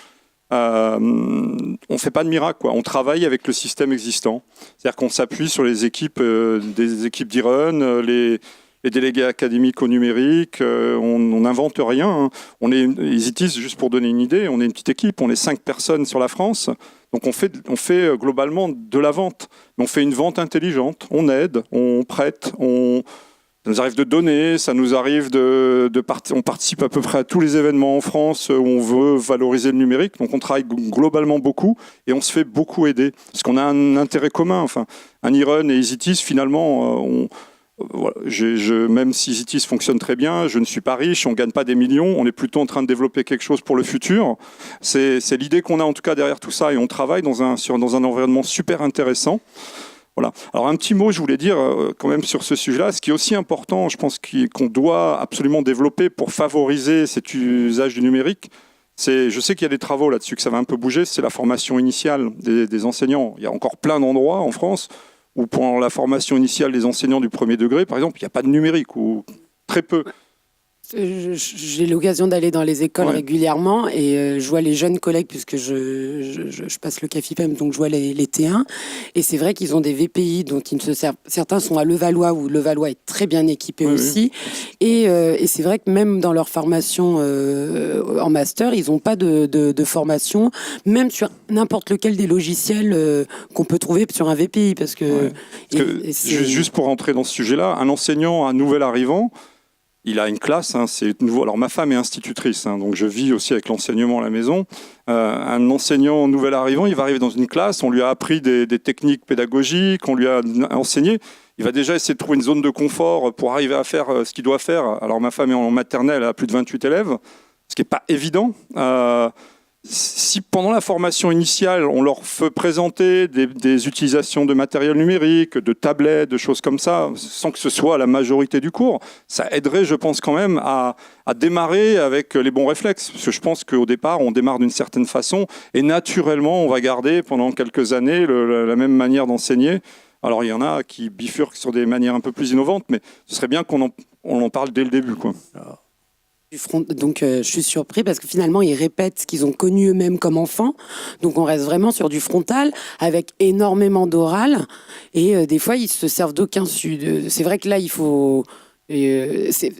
On ne fait pas de miracle, quoi. On travaille avec le système existant. C'est-à-dire qu'on s'appuie sur les équipes, des équipes d'IRUN, les délégués académiques au numérique. On n'invente rien. Hein. On est EasyTeach, juste pour donner une idée, on est une petite équipe, on est 5 personnes sur la France. Donc on fait globalement de la vente. Mais on fait une vente intelligente. On aide, on prête, ça nous arrive de donner, ça nous arrive on participe à peu près à tous les événements en France où on veut valoriser le numérique. Donc on travaille globalement beaucoup et on se fait beaucoup aider. Parce qu'on a un intérêt commun. Enfin, un IRUN et EasyTeach, finalement, même si EasyTeach fonctionne très bien, je ne suis pas riche, on ne gagne pas des millions, on est plutôt en train de développer quelque chose pour le futur. C'est l'idée qu'on a en tout cas derrière tout ça et on travaille dans un environnement super intéressant. Voilà. Alors un petit mot, je voulais dire quand même sur ce sujet-là, ce qui est aussi important, je pense qu'on doit absolument développer pour favoriser cet usage du numérique, je sais qu'il y a des travaux là-dessus, que ça va un peu bouger, c'est la formation initiale des enseignants. Il y a encore plein d'endroits en France où pour la formation initiale des enseignants du premier degré, par exemple, il n'y a pas de numérique ou très peu. J'ai l'occasion d'aller dans les écoles régulièrement et je vois les jeunes collègues puisque je passe le CAFIPEM, donc je vois les T1 et c'est vrai qu'ils ont des VPI dont ils ne se servent. Certains sont à Levallois où Levallois est très bien équipé aussi et c'est vrai que même dans leur formation en master, ils n'ont pas de formation même sur n'importe lequel des logiciels qu'on peut trouver sur un VPI parce que juste pour rentrer dans ce sujet-là, un enseignant, un nouvel arrivant, il a une classe, c'est nouveau. Alors ma femme est institutrice, donc je vis aussi avec l'enseignement à la maison. Un enseignant nouvel arrivant, il va arriver dans une classe, on lui a appris des techniques pédagogiques, on lui a enseigné. Il va déjà essayer de trouver une zone de confort pour arriver à faire ce qu'il doit faire. Alors ma femme est en maternelle, elle a plus de 28 élèves, ce qui n'est pas évident. Si pendant la formation initiale, on leur fait présenter des utilisations de matériel numérique, de tablettes, de choses comme ça, sans que ce soit la majorité du cours, ça aiderait, je pense, quand même à démarrer avec les bons réflexes. Parce que je pense qu'au départ, on démarre d'une certaine façon et naturellement, on va garder pendant quelques années la même manière d'enseigner. Alors, il y en a qui bifurquent sur des manières un peu plus innovantes, mais ce serait bien qu'on en parle dès le début, quoi. Donc je suis surpris parce que finalement ils répètent ce qu'ils ont connu eux-mêmes comme enfants. Donc on reste vraiment sur du frontal avec énormément d'oral et des fois ils se servent d'aucun c'est vrai que là il faut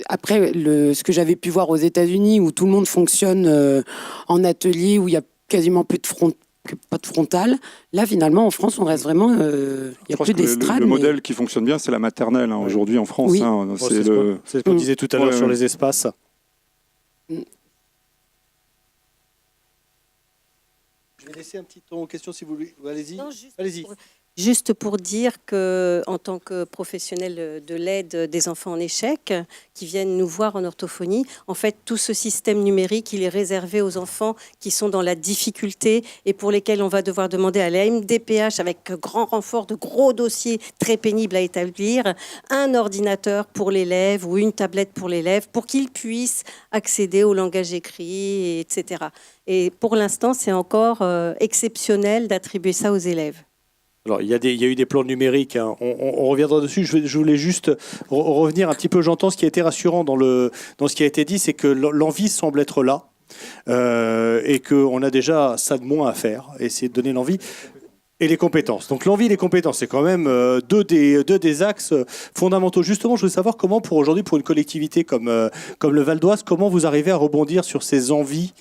après ce que j'avais pu voir aux États-Unis où tout le monde fonctionne en atelier où il y a quasiment plus de pas de frontal. Là, finalement, en France, on reste vraiment... Il n'y a plus d'estrade. Le modèle qui fonctionne bien, c'est la maternelle, aujourd'hui en France. Oui. Hein, C'est ce qu'on disait tout à l'heure sur les espaces. Je vais laisser un petit temps aux questions si vous voulez. Allez-y. Non, Allez-y. juste pour dire que, en tant que professionnel de l'aide des enfants en échec qui viennent nous voir en orthophonie, en fait, tout ce système numérique, il est réservé aux enfants qui sont dans la difficulté et pour lesquels on va devoir demander à la MDPH, avec grand renfort de gros dossiers très pénibles à établir, un ordinateur pour l'élève ou une tablette pour l'élève pour qu'il puisse accéder au langage écrit, etc. Et pour l'instant, c'est encore exceptionnel d'attribuer ça aux élèves. Alors, il y a eu des plans numériques, hein. On reviendra dessus. Je voulais juste revenir un petit peu. J'entends ce qui a été rassurant dans ce qui a été dit, c'est que l'envie semble être là et qu'on a déjà ça de moins à faire, essayer de donner l'envie. Et les compétences. Donc l'envie et les compétences, c'est quand même deux des axes fondamentaux. Justement, je voulais savoir comment, pour aujourd'hui, pour une collectivité comme le Val d'Oise, comment vous arrivez à rebondir sur ces envies.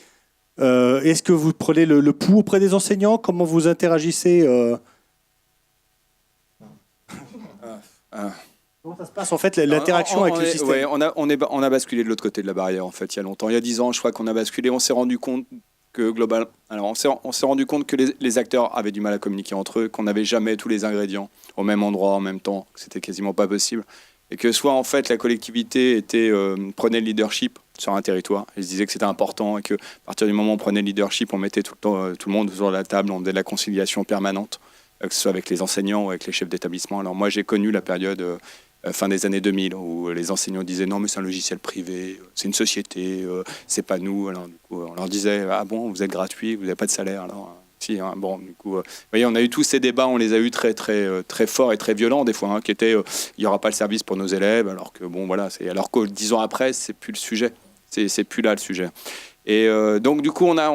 Est-ce que vous prenez le pouls auprès des enseignants? Comment vous interagissez Comment ça se passe en fait, l'interaction avec le système? Ouais, on a basculé de l'autre côté de la barrière en fait il y a longtemps. Il y a 10 ans, je crois qu'on a basculé. On s'est rendu compte que on s'est rendu compte que les acteurs avaient du mal à communiquer entre eux, qu'on n'avait jamais tous les ingrédients au même endroit en même temps, que c'était quasiment pas possible, et que soit en fait la collectivité prenait le leadership sur un territoire, et se disait que c'était important, et que à partir du moment où on prenait le leadership, on mettait tout le monde autour de la table, on faisait de la conciliation permanente, que ce soit avec les enseignants ou avec les chefs d'établissement. Alors moi j'ai connu la période fin des années 2000 où les enseignants disaient non mais c'est un logiciel privé, c'est une société, c'est pas nous. Alors du coup on leur disait ah bon, vous êtes gratuit, vous n'avez pas de salaire, alors si, hein. Bon du coup vous voyez, on a eu tous ces débats, on les a eu très forts et très violents des fois, hein, qui étaient il y aura pas le service pour nos élèves, alors que bon voilà, alors que 10 ans après c'est plus le sujet, c'est plus là le sujet. Et donc du coup on a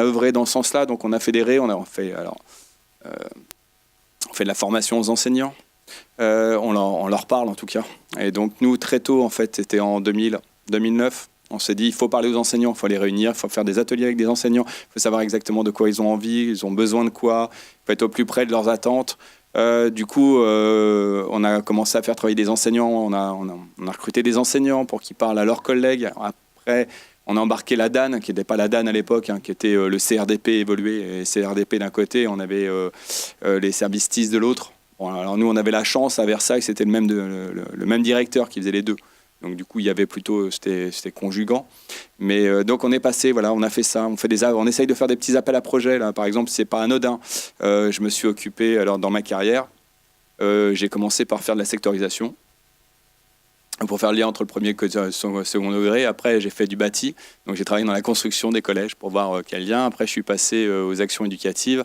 œuvré dans ce sens-là, donc on a fédéré, on fait de la formation aux enseignants, on leur parle en tout cas. Et donc nous très tôt en fait, c'était en 2009, on s'est dit il faut parler aux enseignants, il faut les réunir, il faut faire des ateliers avec des enseignants, il faut savoir exactement de quoi ils ont envie, ils ont besoin de quoi, il faut être au plus près de leurs attentes. Du coup, on a commencé à faire travailler des enseignants, on a recruté des enseignants pour qu'ils parlent à leurs collègues. Après, on a embarqué la DAN, qui n'était pas la DAN à l'époque, hein, qui était le CRDP évolué. Et CRDP d'un côté, on avait les services TIS de l'autre. Bon, alors nous, on avait la chance à Versailles, c'était le même directeur qui faisait les deux. Donc du coup, il y avait plutôt, c'était conjugant. Mais donc on est passé, voilà, on a fait ça. On essaye de faire des petits appels à projets. Là, par exemple, c'est pas anodin. Je me suis occupé, alors dans ma carrière, j'ai commencé par faire de la sectorisation, pour faire le lien entre le premier et le second degré. Après, j'ai fait du bâti. Donc, j'ai travaillé dans la construction des collèges pour voir quel lien. Après, je suis passé aux actions éducatives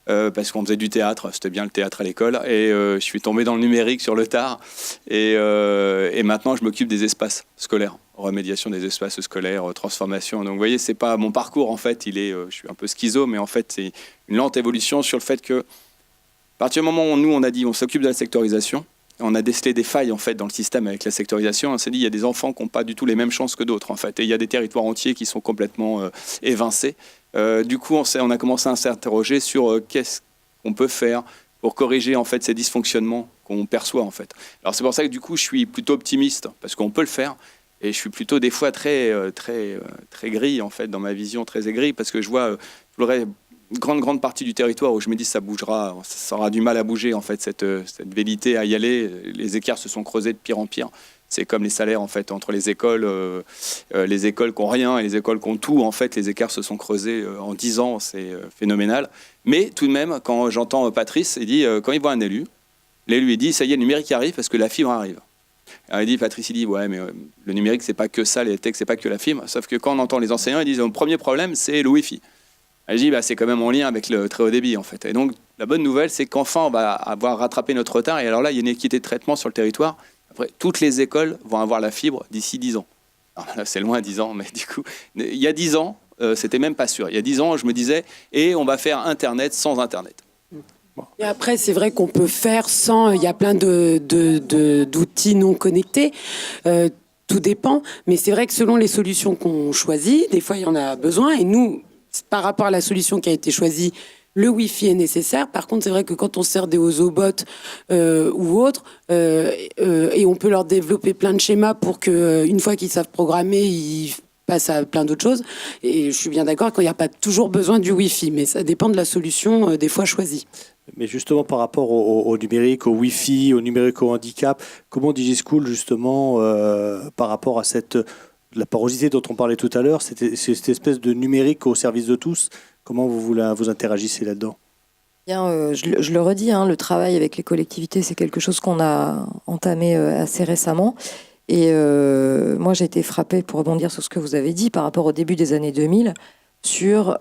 parce qu'on faisait du théâtre. C'était bien le théâtre à l'école. Et je suis tombé dans le numérique sur le tard. Et maintenant, je m'occupe des espaces scolaires. Remédiation des espaces scolaires, transformation. Donc, vous voyez, c'est pas mon parcours, en fait. Je suis un peu schizo, mais en fait, c'est une lente évolution sur le fait que, à partir du moment où on a dit on s'occupe de la sectorisation, on a décelé des failles en fait dans le système avec la sectorisation. On s'est dit il y a des enfants qui n'ont pas du tout les mêmes chances que d'autres en fait, et il y a des territoires entiers qui sont complètement évincés. Du coup, on a commencé à s'interroger sur qu'est-ce qu'on peut faire pour corriger en fait ces dysfonctionnements qu'on perçoit en fait. Alors c'est pour ça que du coup, je suis plutôt optimiste parce qu'on peut le faire, et je suis plutôt des fois très gris en fait dans ma vision, très aigri, parce que je vois grande partie du territoire où je me dis ça bougera, ça aura du mal à bouger en fait, cette vélité à y aller. Les écarts se sont creusés de pire en pire. C'est comme les salaires en fait entre les écoles qui ont rien et les écoles qui ont tout. En fait, les écarts se sont creusés en 10 ans, c'est phénoménal. Mais tout de même, quand j'entends Patrice, il dit quand il voit un élu, l'élu il dit ça y est, le numérique arrive parce que la fibre arrive. Alors Patrice il dit ouais, mais le numérique c'est pas que ça, les textes c'est pas que la fibre. Sauf que quand on entend les enseignants, ils disent le premier problème c'est le Wi-Fi. Elle dit c'est quand même en lien avec le très haut débit en fait. Et donc la bonne nouvelle c'est qu'enfin on va avoir rattrapé notre retard, et alors là il y a une équité de traitement sur le territoire. Après toutes les écoles vont avoir la fibre d'ici 10 ans. Alors là c'est loin 10 ans, mais du coup il y a 10 ans c'était même pas sûr. Il y a 10 ans je me disais et on va faire Internet sans Internet. Et après, c'est vrai qu'on peut faire sans. Il y a plein d'outils non connectés. Tout dépend. Mais c'est vrai que selon les solutions qu'on choisit, des fois, il y en a besoin. Et nous, par rapport à la solution qui a été choisie, le Wi-Fi est nécessaire. Par contre, c'est vrai que quand on sert des Ozobots ou autres, et on peut leur développer plein de schémas pour qu'une fois qu'ils savent programmer, ils passent à plein d'autres choses. Et je suis bien d'accord qu'il n'y a pas toujours besoin du Wi-Fi, mais ça dépend de la solution des fois choisie. Mais justement, par rapport au numérique, au Wi-Fi, au numérique au handicap, comment DigiSchool, justement, par rapport à la porosité dont on parlait tout à l'heure, cette espèce de numérique au service de tous, comment vous interagissez là-dedans ? Bien, je le redis, le travail avec les collectivités, c'est quelque chose qu'on a entamé assez récemment. Et moi, j'ai été frappée, pour rebondir sur ce que vous avez dit, par rapport au début des années 2000, sur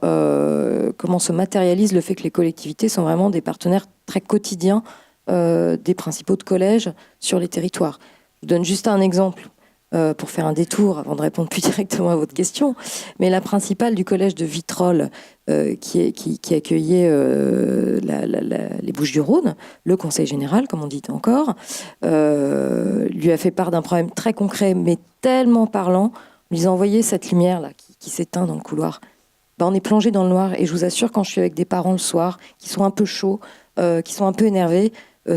comment se matérialise le fait que les collectivités sont vraiment des partenaires très quotidiens des principaux de collèges sur les territoires. Je vous donne juste un exemple pour faire un détour avant de répondre plus directement à votre question. Mais la principale du collège de Vitrolles, qui accueillait les Bouches-du-Rhône, le conseil général, comme on dit encore, lui a fait part d'un problème très concret, mais tellement parlant. On lui a envoyé cette lumière-là qui s'éteint dans le couloir. On est plongé dans le noir. Et je vous assure, quand je suis avec des parents le soir, qui sont un peu chauds, qui sont un peu énervés, ça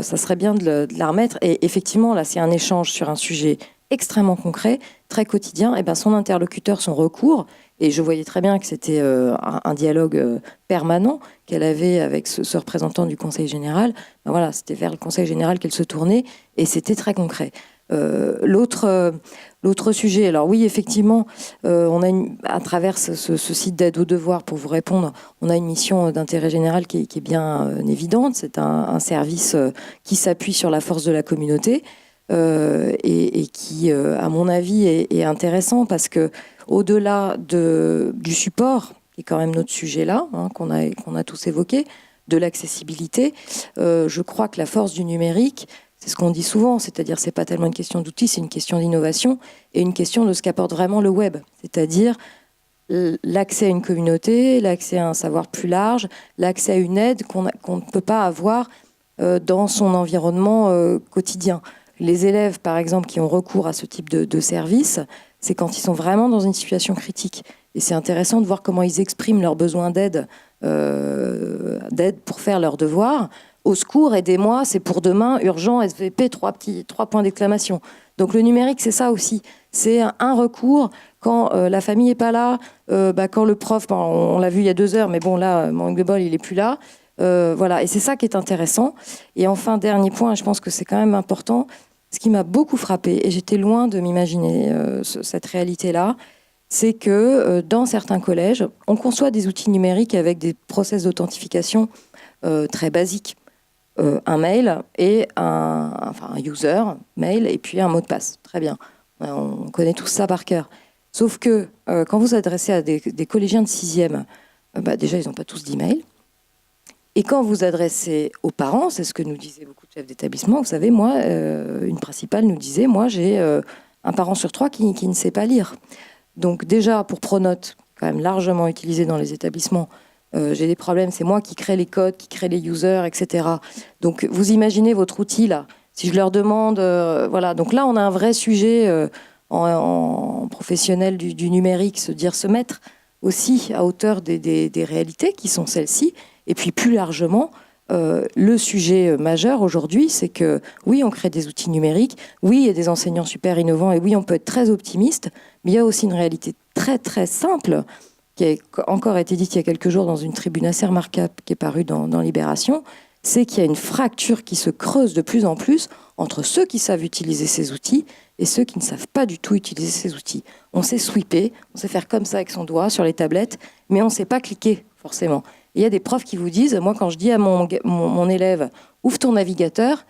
serait bien de la remettre. Et effectivement, là, c'est un échange sur un sujet extrêmement concret, très quotidien. Et ben, son interlocuteur, son recours, et je voyais très bien que c'était un dialogue permanent qu'elle avait avec ce représentant du Conseil général. Ben voilà, c'était vers le Conseil général qu'elle se tournait, et c'était très concret. L'autre sujet, alors oui, effectivement, on a à travers ce site d'aide aux devoirs, pour vous répondre, on a une mission d'intérêt général qui est bien évidente. C'est un service qui s'appuie sur la force de la communauté et qui, à mon avis, est intéressant parce que au-delà du support, qui est quand même notre sujet là, qu'on a tous évoqué, de l'accessibilité, je crois que la force du numérique, c'est ce qu'on dit souvent, c'est-à-dire c'est pas tellement une question d'outils, c'est une question d'innovation et une question de ce qu'apporte vraiment le web, c'est-à-dire l'accès à une communauté, l'accès à un savoir plus large, l'accès à une aide qu'on ne peut pas avoir dans son environnement quotidien. Les élèves, par exemple, qui ont recours à ce type de service, c'est quand ils sont vraiment dans une situation critique. Et c'est intéressant de voir comment ils expriment leurs besoins d'aide pour faire leurs devoirs. Au secours, aidez-moi, c'est pour demain, urgent, SVP, 3 points d'exclamation. Donc le numérique, c'est ça aussi. C'est un recours quand la famille n'est pas là, quand le prof, on l'a vu il y a 2 heures, mais bon, là, manque de bol, il n'est plus là. Voilà, et c'est ça qui est intéressant. Et enfin, dernier point, je pense que c'est quand même important, ce qui m'a beaucoup frappé, et j'étais loin de m'imaginer cette réalité-là, c'est que dans certains collèges, on conçoit des outils numériques avec des process d'authentification très basiques. Un mail et un user, mail, et puis un mot de passe. Très bien. On connaît tous ça par cœur. Sauf que quand vous adressez à des collégiens de 6e, déjà, ils n'ont pas tous d'email. Et quand vous adressez aux parents, c'est ce que nous disaient beaucoup de chefs d'établissement, vous savez, moi, une principale nous disait, moi, j'ai un parent sur 3 qui ne sait pas lire. Donc déjà, pour Pronote, quand même largement utilisé dans les établissements, j'ai des problèmes, c'est moi qui crée les codes, qui crée les users, etc. Donc vous imaginez votre outil là, si je leur demande, voilà. Donc là on a un vrai sujet en professionnel du numérique, se mettre aussi à hauteur des réalités qui sont celles-ci. Et puis plus largement, le sujet majeur aujourd'hui, c'est que oui, on crée des outils numériques, oui, il y a des enseignants super innovants, et oui, on peut être très optimiste, mais il y a aussi une réalité très très simple, qui a encore été dite il y a quelques jours dans une tribune assez remarquable qui est parue dans Libération, c'est qu'il y a une fracture qui se creuse de plus en plus entre ceux qui savent utiliser ces outils et ceux qui ne savent pas du tout utiliser ces outils. On sait sweeper, on sait faire comme ça avec son doigt sur les tablettes, mais on ne sait pas cliquer forcément. Et il y a des profs qui vous disent, moi quand je dis à mon élève « ouvre ton navigateur »,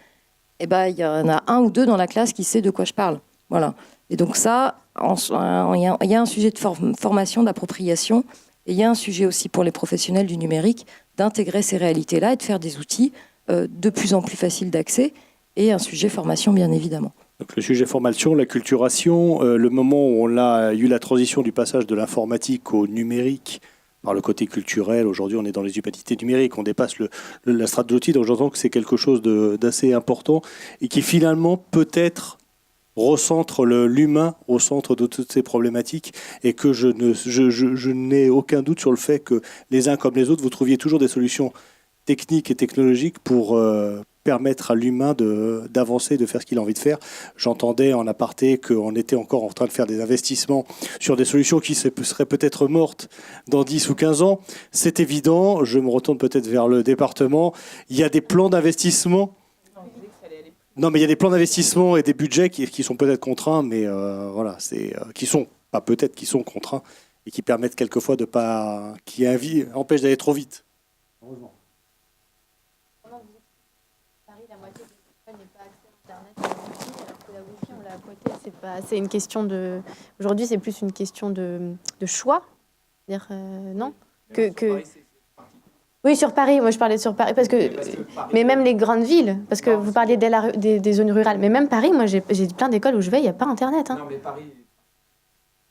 il y en a 1 ou 2 dans la classe qui sait de quoi je parle. Voilà. Et donc ça, il y a un sujet de formation, d'appropriation, et il y a un sujet aussi pour les professionnels du numérique d'intégrer ces réalités-là et de faire des outils de plus en plus faciles d'accès, et un sujet formation bien évidemment. Donc le sujet formation, l'acculturation, le moment où on a eu la transition du passage de l'informatique au numérique par le côté culturel, aujourd'hui on est dans les humanités numériques, on dépasse la strate d'outils, donc j'entends que c'est quelque chose d'assez important et qui finalement peut-être recentre l'humain au centre de toutes ces problématiques et que je n'ai aucun doute sur le fait que les uns comme les autres, vous trouviez toujours des solutions techniques et technologiques pour permettre à l'humain d'avancer, de faire ce qu'il a envie de faire. J'entendais en aparté qu'on était encore en train de faire des investissements sur des solutions qui seraient peut-être mortes dans 10 ou 15 ans. C'est évident, je me retourne peut-être vers le département, il y a des plans d'investissement. Non, mais il y a des plans d'investissement et des budgets qui sont peut-être contraints, mais voilà, qui sont contraints et qui permettent quelquefois de pas, qui empêchent d'aller trop vite. Heureusement. Paris, la moitié des écoles n'est pas accès à Internet et à la Wi-Fi, alors que la Wi-Fi, on l'a à côté. C'est une question de. Aujourd'hui, c'est plus une question de choix. C'est-à-dire, non que... Oui, sur Paris, moi je parlais sur Paris, mais même les grandes villes, parce que vous parliez des zones rurales, mais même Paris, moi j'ai plein d'écoles où je vais, il n'y a pas Internet. Hein. Non, mais Paris,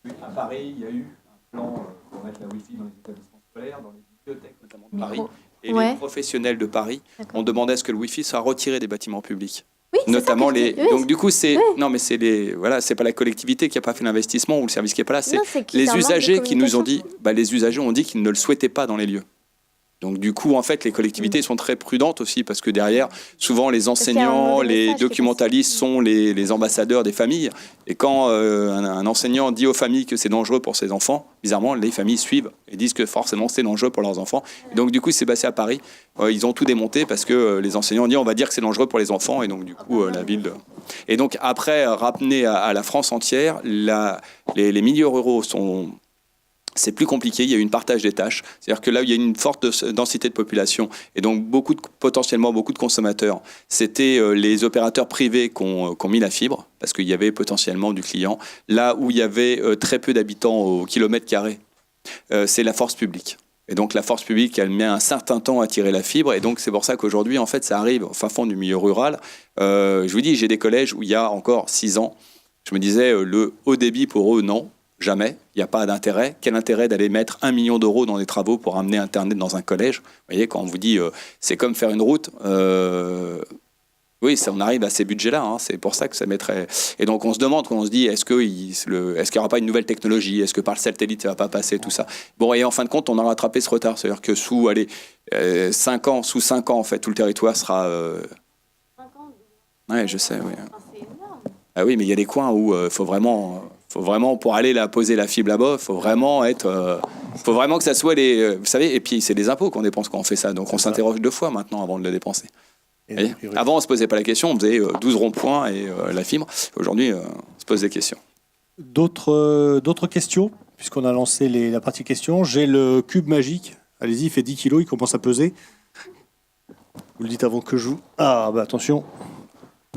à Paris, il y a eu un plan pour mettre la Wi-Fi dans les établissements scolaires, dans les bibliothèques notamment de Paris. Et les professionnels de Paris ont demandé à ce que le Wi-Fi soit retiré des bâtiments publics. Oui, notamment les. Donc du coup c'est non mais c'est c'est pas la collectivité qui a pas fait l'investissement ou le service qui est pas là, c'est les usagers qui nous ont dit les usagers ont dit qu'ils ne le souhaitaient pas dans les lieux. Donc du coup, en fait, les collectivités sont très prudentes aussi parce que derrière, souvent les enseignants, les documentalistes sont les ambassadeurs des familles. Et quand un enseignant dit aux familles que c'est dangereux pour ses enfants, bizarrement, les familles suivent et disent que forcément c'est dangereux pour leurs enfants. Et donc du coup, c'est passé à Paris. Ils ont tout démonté parce que les enseignants ont dit on va dire que c'est dangereux pour les enfants. Et donc du coup, la ville... Et donc après, ramener à la France entière, les milieux ruraux sont... C'est plus compliqué, il y a eu une partage des tâches. C'est-à-dire que là où il y a une forte densité de population et donc potentiellement beaucoup de consommateurs, c'était les opérateurs privés qui ont mis la fibre parce qu'il y avait potentiellement du client. Là où il y avait très peu d'habitants au kilomètre carré, c'est la force publique. Et donc la force publique, elle met un certain temps à tirer la fibre et donc c'est pour ça qu'aujourd'hui, en fait, ça arrive au fin fond du milieu rural. Je vous dis, j'ai des collèges où il y a encore 6 ans, je me disais, le haut débit pour eux, non. Jamais, il n'y a pas d'intérêt. Quel intérêt d'aller mettre 1 million d'euros dans des travaux pour amener Internet dans un collège? Vous voyez, quand on vous dit c'est comme faire une route, oui, on arrive à ces budgets-là. Hein, c'est pour ça que ça mettrait... Et donc on se demande, quand on se dit est-ce qu'il n'y aura pas une nouvelle technologie? Est-ce que par le satellite, ça ne va pas passer, tout ça? Bon, et en fin de compte, on a rattrapé ce retard. C'est-à-dire que sous 5 ans, en fait, tout le territoire sera... 5 ans? Oui, je sais, oui. C'est énorme. Ah oui, mais il y a des coins où il faut vraiment, pour aller poser la fibre là-bas, faut vraiment que ça soit vous savez, et puis c'est des impôts qu'on dépense quand on fait ça, donc on s'interroge 2 fois maintenant avant de le dépenser. Avant, on se posait pas la question, on faisait 12 ronds-points et la fibre. Aujourd'hui, on se pose des questions. D'autres questions, puisqu'on a lancé la partie questions. J'ai le cube magique. Allez-y, il fait 10 kilos, il commence à peser. Vous le dites avant que je joue. Ah, bah attention.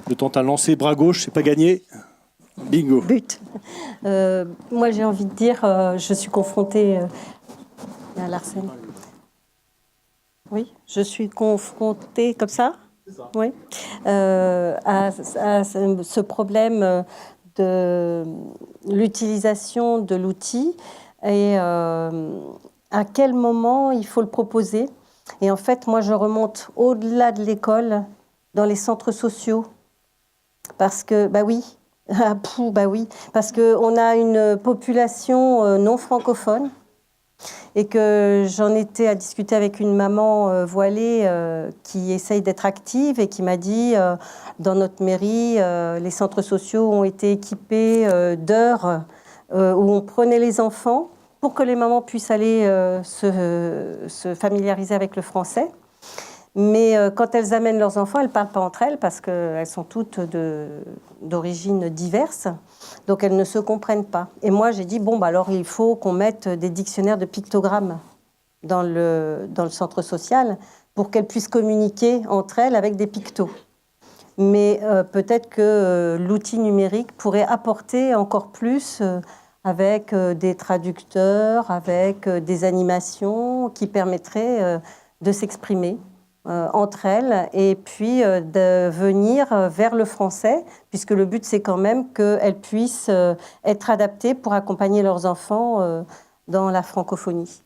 Le temps à lancer bras gauche, c'est pas gagné. Bingo. But. Moi, j'ai envie de dire, je suis confrontée à Larsen. Oui, je suis confrontée comme ça. Oui. À ce problème de l'utilisation de l'outil et à quel moment il faut le proposer. Et en fait, moi, je remonte au-delà de l'école, dans les centres sociaux. Parce que, oui, parce qu'on a une population non francophone et que j'en étais à discuter avec une maman voilée qui essaye d'être active et qui m'a dit, dans notre mairie, les centres sociaux ont été équipés d'heures où on prenait les enfants pour que les mamans puissent aller se familiariser avec le français. Mais quand elles amènent leurs enfants, elles ne parlent pas entre elles parce qu'elles sont toutes d'origines diverses. Donc, elles ne se comprennent pas. Et moi, j'ai dit, alors il faut qu'on mette des dictionnaires de pictogrammes dans le centre social pour qu'elles puissent communiquer entre elles avec des pictos. Mais peut-être que l'outil numérique pourrait apporter encore plus avec des traducteurs, avec des animations qui permettraient de s'exprimer entre elles et puis de venir vers le français, puisque le but, c'est quand même qu'elles puissent être adaptées pour accompagner leurs enfants dans la francophonie.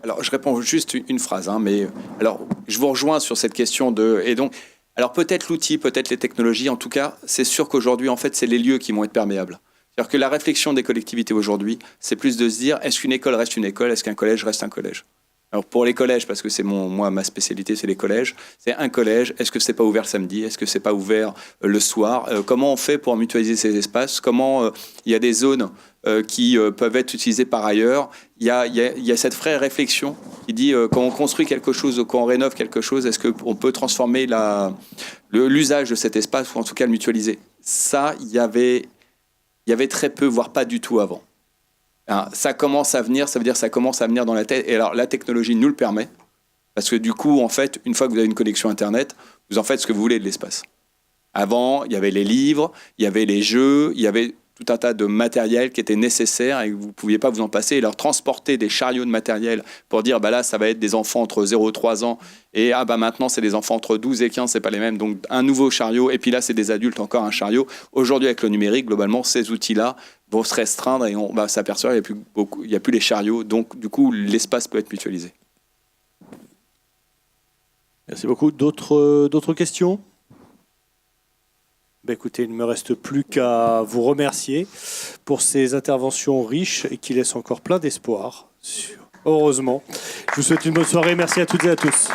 Alors, je réponds juste une phrase, mais alors, je vous rejoins sur cette question et donc, Alors peut-être l'outil, peut-être les technologies, en tout cas, c'est sûr qu'aujourd'hui, en fait, c'est les lieux qui vont être perméables. C'est-à-dire que la réflexion des collectivités aujourd'hui, c'est plus de se dire, est-ce qu'une école reste une école, est-ce qu'un collège reste un collège? Alors pour les collèges, parce que c'est moi, ma spécialité, c'est les collèges, c'est un collège, est-ce que c'est pas ouvert le samedi, est-ce que c'est pas ouvert le soir? Comment on fait pour mutualiser ces espaces? Comment il y a des zones qui peuvent être utilisées par ailleurs? Il y a cette vraie réflexion qui dit, quand on construit quelque chose, quand on rénove quelque chose, est-ce qu'on peut transformer l'usage de cet espace, ou en tout cas le mutualiser? Ça, il y avait très peu, voire pas du tout avant. Alors, ça commence à venir, ça veut dire que ça commence à venir dans la tête. Et alors, la technologie nous le permet, parce que du coup, en fait, une fois que vous avez une connexion Internet, vous en faites ce que vous voulez de l'espace. Avant, il y avait les livres, il y avait les jeux, il y avait tout un tas de matériel qui était nécessaire et vous ne pouviez pas vous en passer. Et leur transporter des chariots de matériel pour dire, bah là, ça va être des enfants entre 0 et 3 ans, et maintenant, c'est des enfants entre 12 et 15, c'est pas les mêmes. Donc, un nouveau chariot, et puis là, c'est des adultes, encore un chariot. Aujourd'hui, avec le numérique, globalement, ces outils-là vont se restreindre et on va s'apercevoir qu'il n'y a plus les chariots. Donc, du coup, l'espace peut être mutualisé. Merci beaucoup. D'autres questions? Écoutez, il ne me reste plus qu'à vous remercier pour ces interventions riches et qui laissent encore plein d'espoir. Heureusement. Je vous souhaite une bonne soirée. Merci à toutes et à tous.